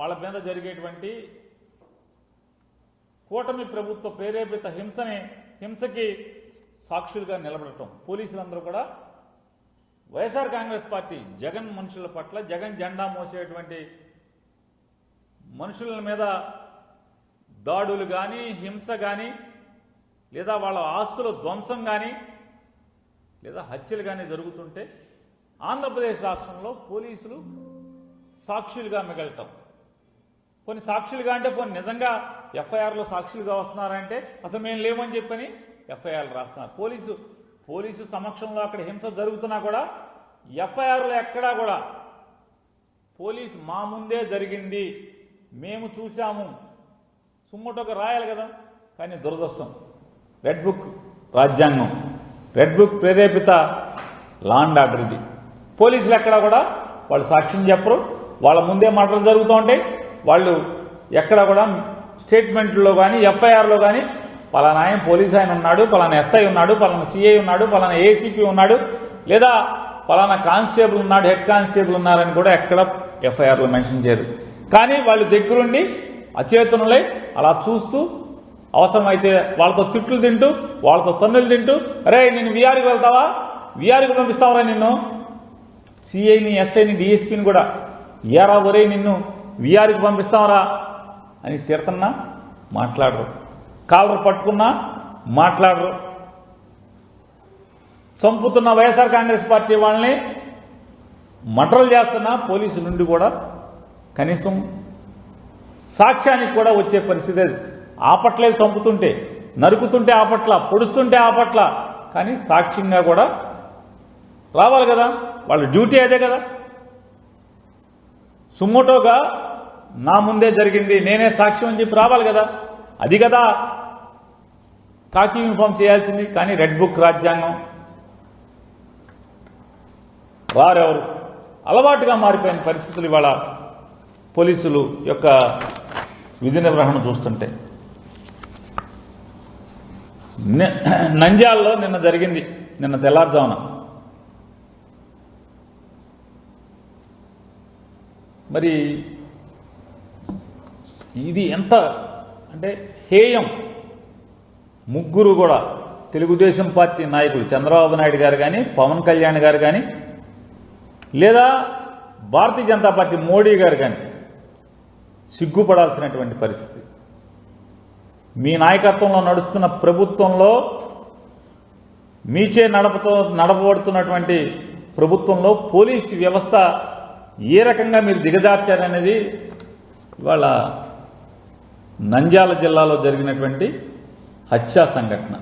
వాళ్ళ మీద జరిగేటువంటి కూటమి ప్రభుత్వ ప్రేరేపిత హింసకి సాక్షులుగా నిలబడటం పోలీసులందరూ కూడా వైఎస్ఆర్ కాంగ్రెస్ పార్టీ జగన్ మనుషుల పట్ల జగన్ జెండా మోసేటువంటి మనుషుల మీద దాడులు కానీ హింస కానీ లేదా వాళ్ళ ఆస్తుల ధ్వంసం కానీ లేదా హత్యలు కానీ జరుగుతుంటే ఆంధ్రప్రదేశ్ రాష్ట్రంలో పోలీసులు సాక్షులుగా మిగలటం. కొన్ని సాక్షులుగా అంటే కొన్ని నిజంగా ఎఫ్ఐఆర్లో సాక్షులుగా వస్తున్నారంటే అసలు మేము లేమని చెప్పని ఎఫ్ఐఆర్లు రాస్తున్నారు. పోలీసు సమక్షంలో అక్కడ హింస జరుగుతున్నా కూడా ఎఫ్ఐఆర్లో ఎక్కడా కూడా పోలీసు మా ముందే జరిగింది మేము చూశాము సుమ్మటోగా రాయాలి కదా. కానీ దురదృష్టం రెడ్ బుక్ రాజ్యాంగం, రెడ్ బుక్ ప్రేరేపిత లా అండ్ ఆర్డర్ ఇది. పోలీసులు ఎక్కడా కూడా వాళ్ళు సాక్ష్యం చెప్పరు, వాళ్ళ ముందే మాటలు జరుగుతూ ఉంటాయి. వాళ్ళు ఎక్కడ కూడా స్టేట్మెంట్లో కానీ ఎఫ్ఐఆర్లో కానీ పలానా ఆయన పోలీస్ ఆయన ఉన్నాడు, పలానా ఎస్ఐ ఉన్నాడు, పలానా సిఐ ఉన్నాడు, పలానా ఏసీపీ ఉన్నాడు, లేదా పలానా కానిస్టేబుల్ ఉన్నాడు, హెడ్ కానిస్టేబుల్ ఉన్నారని కూడా ఎక్కడ ఎఫ్ఐఆర్లో మెన్షన్ చేయరు. కానీ వాళ్ళు దగ్గరుండి అచేతనులై అలా చూస్తూ అవసరమైతే వాళ్ళతో తిట్లు తింటూ వాళ్ళతో తన్నులు తింటూ అరే నిన్ను వీఆర్కి వెళ్తావా, వీఆర్కి పంపిస్తావరా, నిన్ను సిఐని ఎస్ఐని డిఎస్పీని కూడా ఏరా ఒరే నిన్ను వీఆర్కి పంపిస్తావరా అని తిడుతున్నా మాట్లాడరు, కాలర్ పట్టుకున్నా మాట్లాడరు. చంపుతున్న వైఎస్ఆర్ కాంగ్రెస్ పార్టీ వాళ్ళని మర్డర్లు చేస్తున్న పోలీసుల నుండి కూడా కనీసం సాక్ష్యానికి కూడా వచ్చే పరిస్థితి ఆపట్లేదు. చంపుతుంటే నరుకుతుంటే ఆపట్ల, పొడుస్తుంటే ఆపట్ల, కానీ సాక్ష్యంగా కూడా రావాలి కదా, వాళ్ళ డ్యూటీ అదే కదా. సుమోటోగా నా ముందే జరిగింది నేనే సాక్ష్యం అని చెప్పి రావాలి కదా, అది కదా కాకి యూనిఫామ్ చేయాల్సింది. కానీ రెడ్ బుక్ రాజ్యాంగం వారెవరు అలవాటుగా మారిపోయిన పరిస్థితులు ఇవాళ పోలీసులు యొక్క విధి నిర్వహణ చూస్తుంటే. నంద్యాలలో నిన్న జరిగింది, నిన్న తెల్లారుజామున మరి ఇది ఎంత అంటే హేయం. ముగ్గురు కూడా తెలుగుదేశం పార్టీ నాయకులు చంద్రబాబు నాయుడు గారు కానీ పవన్ కళ్యాణ్ గారు కానీ లేదా భారతీయ జనతా పార్టీ మోడీ గారు కానీ సిగ్గుపడాల్సినటువంటి పరిస్థితి. మీ నాయకత్వంలో నడుస్తున్న ప్రభుత్వంలో మీచే నడపబడుతున్నటువంటి ప్రభుత్వంలో పోలీసు వ్యవస్థ ఏ రకంగా మీరు దిగజార్చారనేది ఇవాళ నంద్యాల జిల్లాలో జరిగినటువంటి హత్యా సంఘటన.